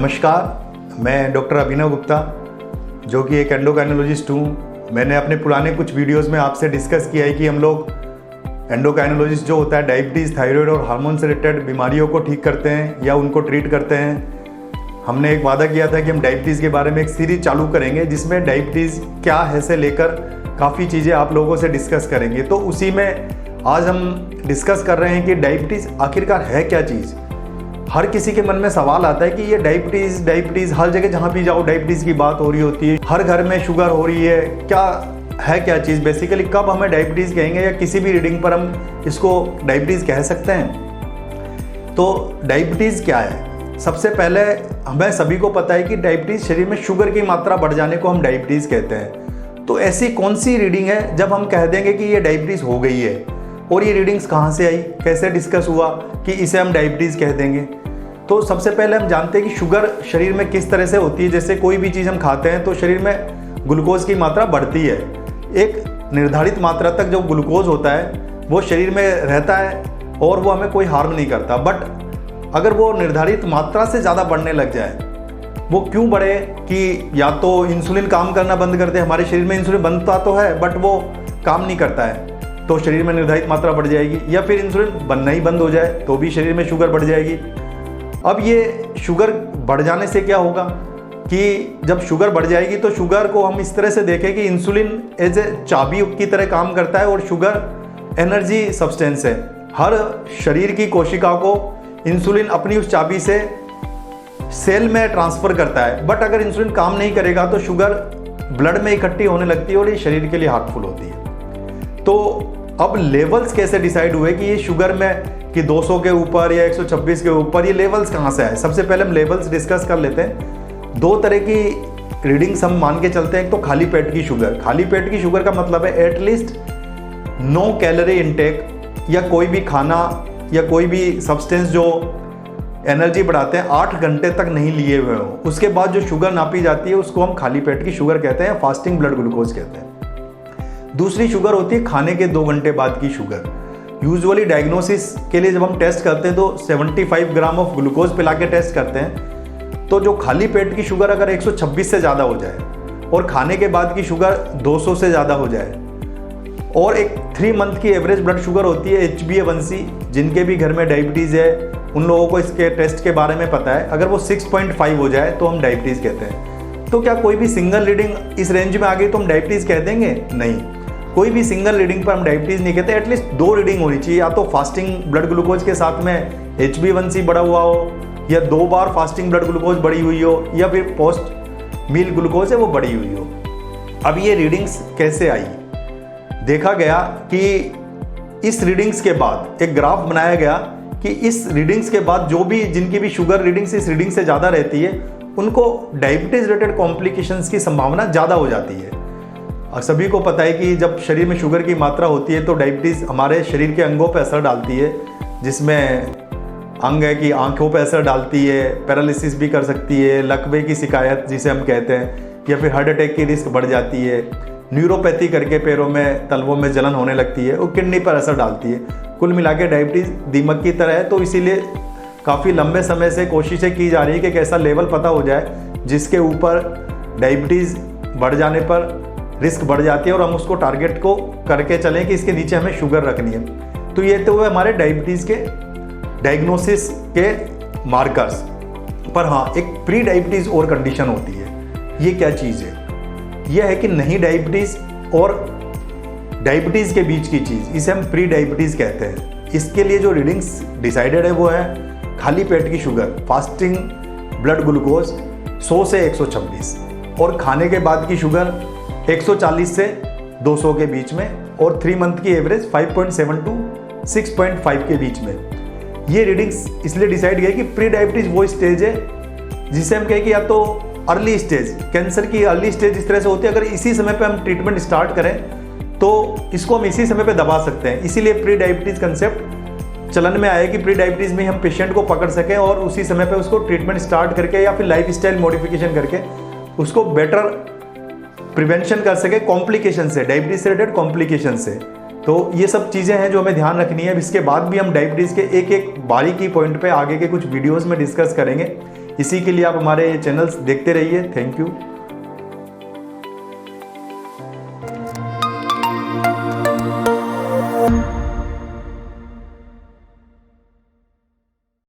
नमस्कार, मैं डॉक्टर अभिनव गुप्ता जो कि एक एंडोक्राइनोलॉजिस्ट हूँ। मैंने अपने पुराने कुछ वीडियोस में आपसे डिस्कस किया है कि हम लोग एंडोक्राइनोलॉजिस्ट जो होता है डायबिटीज़, थायराइड और हार्मोन से रिलेटेड बीमारियों को ठीक करते हैं या उनको ट्रीट करते हैं। हमने एक वादा किया था कि हम डायबिटीज़ के बारे में एक सीरीज चालू करेंगे जिसमें डायबिटीज़ क्या है से लेकर काफ़ी चीज़ें आप लोगों से डिस्कस करेंगे। तो उसी में आज हम डिस्कस कर रहे हैं कि डायबिटीज़ आखिरकार है क्या चीज़। हर किसी के मन में सवाल आता है कि ये डायबिटीज़ हर जगह जहाँ भी जाओ डायबिटीज़ की बात हो रही होती है, हर घर में शुगर हो रही है, क्या चीज़ बेसिकली, कब हमें डायबिटीज़ कहेंगे या किसी भी रीडिंग पर हम इसको डायबिटीज़ कह सकते हैं। तो डायबिटीज़ क्या है? सबसे पहले हमें सभी को पता है कि डायबिटीज़ शरीर में शुगर की मात्रा बढ़ जाने को हम डायबिटीज़ कहते हैं। तो ऐसी कौन सी रीडिंग है जब हम कह देंगे कि ये डायबिटीज़ हो गई है, और ये रीडिंग्स कहाँ से आई, कैसे डिस्कस हुआ कि इसे हम डायबिटीज़ कह देंगे। तो सबसे पहले हम जानते हैं कि शुगर शरीर में किस तरह से होती है। जैसे कोई भी चीज़ हम खाते हैं तो शरीर में ग्लूकोज की मात्रा बढ़ती है। एक निर्धारित मात्रा तक जो ग्लूकोज होता है वो शरीर में रहता है और वो हमें कोई हार्म नहीं करता। बट अगर वो निर्धारित मात्रा से ज़्यादा बढ़ने लग जाए, वो क्यों बढ़े कि या तो इंसुलिन काम करना बंद कर दे, हमारे शरीर में इंसुलिन बनता तो है बट वो काम नहीं करता है तो शरीर में निर्धारित मात्रा बढ़ जाएगी, या फिर इंसुलिन बनना ही बंद हो जाए तो भी शरीर में शुगर बढ़ जाएगी। अब ये शुगर बढ़ जाने से क्या होगा कि जब शुगर बढ़ जाएगी तो शुगर को हम इस तरह से देखें कि इंसुलिन एज ए चाबी की तरह काम करता है और शुगर एनर्जी सब्सटेंस है। हर शरीर की कोशिका को इंसुलिन अपनी उस चाबी से सेल में ट्रांसफ़र करता है। बट अगर इंसुलिन काम नहीं करेगा तो शुगर ब्लड में इकट्ठी होने लगती है और ये शरीर के लिए हार्मफुल होती है। तो अब लेवल्स कैसे डिसाइड हुए कि ये शुगर में कि 200 के ऊपर या 126 के ऊपर, ये लेवल्स कहाँ से आए? सबसे पहले हम लेवल्स डिस्कस कर लेते हैं। दो तरह की रीडिंग्स हम मान के चलते हैं। एक तो खाली पेट की शुगर। खाली पेट की शुगर का मतलब है एटलीस्ट नो कैलोरी इनटेक, या कोई भी खाना या कोई भी सब्सटेंस जो एनर्जी बढ़ाते हैं 8 घंटे तक नहीं लिए हुए हो, उसके बाद जो शुगर नापी जाती है उसको हम खाली पेट की शुगर कहते हैं, फास्टिंग ब्लड ग्लूकोज कहते हैं। दूसरी शुगर होती है खाने के 2 घंटे बाद की शुगर। यूजुअली डायग्नोसिस के लिए जब हम टेस्ट करते हैं तो 75 ग्राम ऑफ ग्लूकोज पिला के टेस्ट करते हैं। तो जो खाली पेट की शुगर अगर 126 से ज़्यादा हो जाए और खाने के बाद की शुगर 200 से ज़्यादा हो जाए, और एक 3 मंथ की एवरेज ब्लड शुगर होती है HbA1c, जिनके भी घर में डायबिटीज़ है उन लोगों को इसके टेस्ट के बारे में पता है, अगर वो 6.5 हो जाए तो हम डायबिटीज़ कहते हैं। तो क्या कोई भी सिंगल रीडिंग इस रेंज में आ गई तो हम डायबिटीज़ कह देंगे? नहीं, कोई भी सिंगल रीडिंग पर हम डायबिटीज़ नहीं कहते। एटलीस्ट 2 रीडिंग होनी चाहिए, या तो फास्टिंग ब्लड ग्लूकोज के साथ में HbA1c बढ़ा हुआ हो, या 2 बार फास्टिंग ब्लड ग्लूकोज बढ़ी हुई हो, या फिर पोस्ट मील ग्लूकोज है वो बढ़ी हुई हो। अब ये रीडिंग्स कैसे आई? देखा गया कि इस रीडिंग्स के बाद एक ग्राफ बनाया गया कि इस रीडिंग्स के बाद जो भी जिनकी भी शुगर रीडिंग्स इस रीडिंग से ज़्यादा रहती है उनको डायबिटीज़ रिलेटेड कॉम्प्लिकेशंस की संभावना ज़्यादा हो जाती है। और सभी को पता है कि जब शरीर में शुगर की मात्रा होती है तो डायबिटीज़ हमारे शरीर के अंगों पर असर डालती है, जिसमें अंग है कि आंखों पर असर डालती है, पैरालिसिस भी कर सकती है, लकवे की शिकायत जिसे हम कहते हैं, या फिर हार्ट अटैक की रिस्क बढ़ जाती है, न्यूरोपैथी करके पैरों में तलवों में जलन होने लगती है, और किडनी पर असर डालती है। कुल मिला के डायबिटीज़ दीमक की तरह है। तो इसीलिए काफ़ी लंबे समय से कोशिशें की जा रही है कि एक ऐसा लेवल पता हो जाए जिसके ऊपर डायबिटीज़ बढ़ जाने पर रिस्क बढ़ जाती है और हम उसको टारगेट को करके चलें कि इसके नीचे हमें शुगर रखनी है। तो ये तो हुए हमारे डायबिटीज़ के डायग्नोसिस के मार्कर्स। पर हाँ, एक प्री डायबिटीज़ और कंडीशन होती है। ये क्या चीज़ है? यह है कि नहीं डायबिटीज़ और डायबिटीज़ के बीच की चीज़, इसे हम प्री डायबिटीज़ कहते हैं। इसके लिए जो रीडिंग्स डिसाइडेड है वो है खाली पेट की शुगर, फास्टिंग ब्लड ग्लूकोज 100 से 126, और खाने के बाद की शुगर 140 से 200 के बीच में, और 3 मंथ की एवरेज 5.7 टू 6.5 के बीच में। ये रीडिंग्स इसलिए डिसाइड किया कि प्री डायबिटीज़ वो स्टेज है जिसे हम कहें कि या तो अर्ली स्टेज, कैंसर की अर्ली स्टेज इस तरह से होती है, अगर इसी समय पे हम ट्रीटमेंट स्टार्ट करें तो इसको हम इसी समय पे दबा सकते हैं। इसीलिए प्री डायबिटीज़ कंसेप्ट चलन में आया कि प्री डायबिटीज़ में हम पेशेंट को पकड़ सकें और उसी समय पे उसको ट्रीटमेंट स्टार्ट करके या फिर लाइफ स्टाइल मॉडिफिकेशन करके उसको बेटर प्रिवेंशन कर सके कॉम्प्लिकेशन से, डायबिटीज़ से रिलेटेड कॉम्प्लिकेशन से। तो ये सब चीज़ें हैं जो हमें ध्यान रखनी है। इसके बाद भी हम डायबिटीज़ के एक एक बारीकी पॉइंट पे आगे के कुछ वीडियोस में डिस्कस करेंगे इसी के लिए आप हमारे चैनल्स देखते रहिए। Thank you.